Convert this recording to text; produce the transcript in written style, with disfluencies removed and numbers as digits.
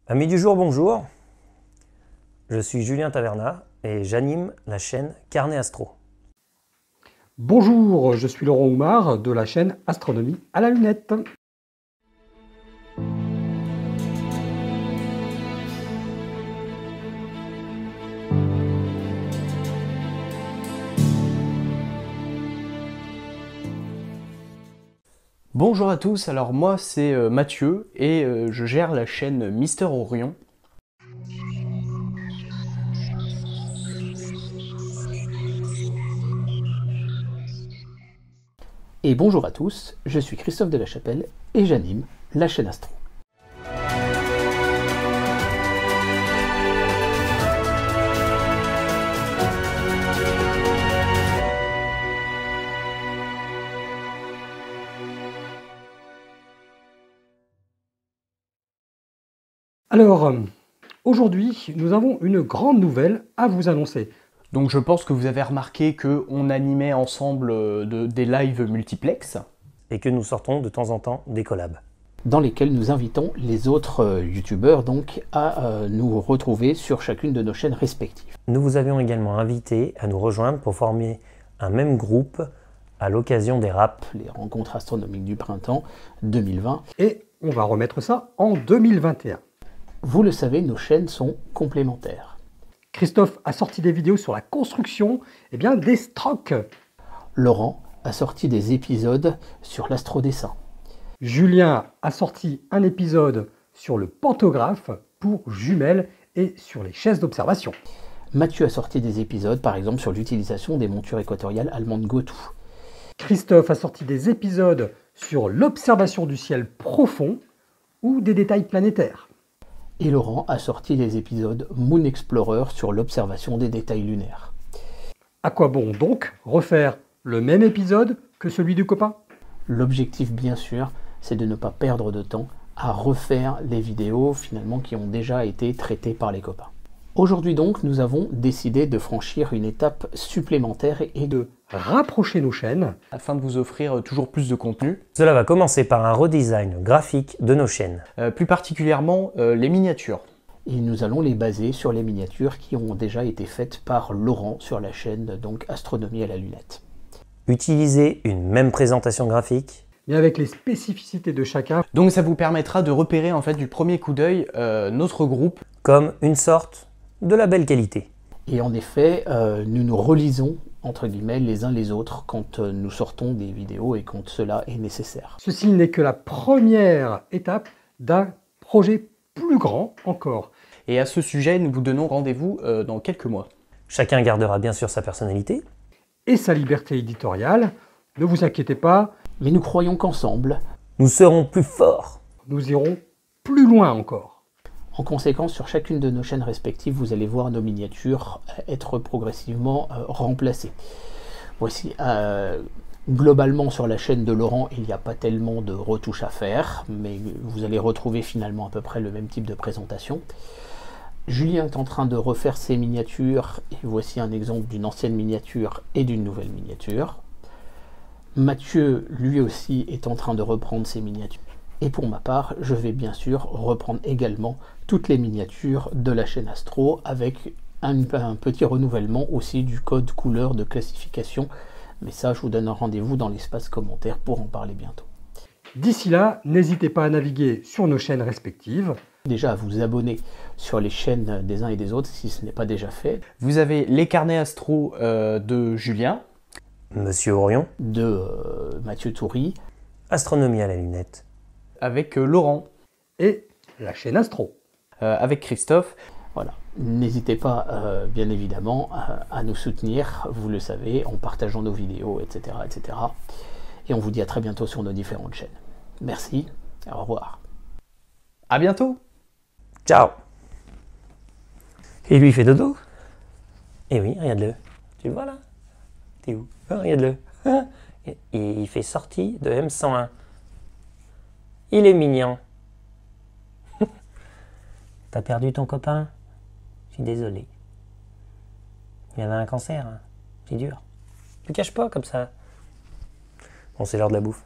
Amis du jour, bonjour. Je suis Julien Taverna et j'anime la chaîne Carnet Astro. Bonjour, je suis Laurent Oumar de la chaîne Astronomie à la lunette. Bonjour à tous, alors moi c'est Mathieu et je gère la chaîne Mister Orion. Et bonjour à tous, je suis Christophe de la Chapelle et j'anime la chaîne Astro. Alors, aujourd'hui, nous avons une grande nouvelle à vous annoncer. Donc je pense que vous avez remarqué qu'on animait ensemble des lives multiplex. Et que nous sortons de temps en temps des collabs. Dans lesquels nous invitons les autres youtubeurs donc à nous retrouver sur chacune de nos chaînes respectives. Nous vous avions également invité à nous rejoindre pour former un même groupe à l'occasion des RAP. Les rencontres astronomiques du printemps 2020. Et on va remettre ça en 2021. Vous le savez, nos chaînes sont complémentaires. Christophe a sorti des vidéos sur la construction des strokes. Laurent a sorti des épisodes sur l'astrodessin. Julien a sorti un épisode sur le pantographe pour jumelles et sur les chaises d'observation. Mathieu a sorti des épisodes, par exemple, sur l'utilisation des montures équatoriales allemandes Goto. Christophe a sorti des épisodes sur l'observation du ciel profond ou des détails planétaires. Et Laurent a sorti des épisodes Moon Explorer sur l'observation des détails lunaires. À quoi bon donc refaire le même épisode que celui du copain? L'objectif, bien sûr, c'est de ne pas perdre de temps à refaire les vidéos finalement qui ont déjà été traitées par les copains. Aujourd'hui donc, nous avons décidé de franchir une étape supplémentaire et de rapprocher nos chaînes afin de vous offrir toujours plus de contenu. Cela va commencer par un redesign graphique de nos chaînes. Plus particulièrement les miniatures. Et nous allons les baser sur les miniatures qui ont déjà été faites par Laurent sur la chaîne donc Astronomie à la lunette. Utiliser une même présentation graphique, mais avec les spécificités de chacun. Donc ça vous permettra de repérer en fait du premier coup d'œil notre groupe comme une sorte de label qualité. Et en effet, nous nous relisons entre guillemets les uns les autres quand nous sortons des vidéos et quand cela est nécessaire. Ceci n'est que la première étape d'un projet plus grand encore. Et à ce sujet, nous vous donnons rendez-vous dans quelques mois. Chacun gardera bien sûr sa personnalité et sa liberté éditoriale. Ne vous inquiétez pas. Mais nous croyons qu'ensemble, nous serons plus forts. Nous irons plus loin encore. En conséquence, sur chacune de nos chaînes respectives, vous allez voir nos miniatures être progressivement remplacées. Voici, globalement sur la chaîne de Laurent, il n'y a pas tellement de retouches à faire, mais vous allez retrouver finalement à peu près le même type de présentation. Julien est en train de refaire ses miniatures, et voici un exemple d'une ancienne miniature et d'une nouvelle miniature. Mathieu, lui aussi, est en train de reprendre ses miniatures. Et pour ma part, je vais bien sûr reprendre également toutes les miniatures de la chaîne Astro avec un petit renouvellement aussi du code couleur de classification. Mais ça, je vous donne un rendez-vous dans l'espace commentaire pour en parler bientôt. D'ici là, n'hésitez pas à naviguer sur nos chaînes respectives. Déjà à vous abonner sur les chaînes des uns et des autres si ce n'est pas déjà fait. Vous avez les carnets Astro de Julien, Monsieur Orion, de Mathieu Toury, Astronomie à la lunette, avec Laurent et la chaîne Astro, avec Christophe. Voilà, n'hésitez pas bien évidemment à nous soutenir, vous le savez, en partageant nos vidéos, etc., etc. Et on vous dit à très bientôt sur nos différentes chaînes. Merci, au revoir. À bientôt. Ciao. Et lui il fait dodo. Eh oui, regarde-le. Tu le vois là? T'es où? Oh, regarde-le. Il fait sortie de M101. Il est mignon. T'as perdu ton copain? Je suis désolé. Il avait un cancer. Hein. C'est dur. Ne te cache pas comme ça. Bon, c'est l'heure de la bouffe.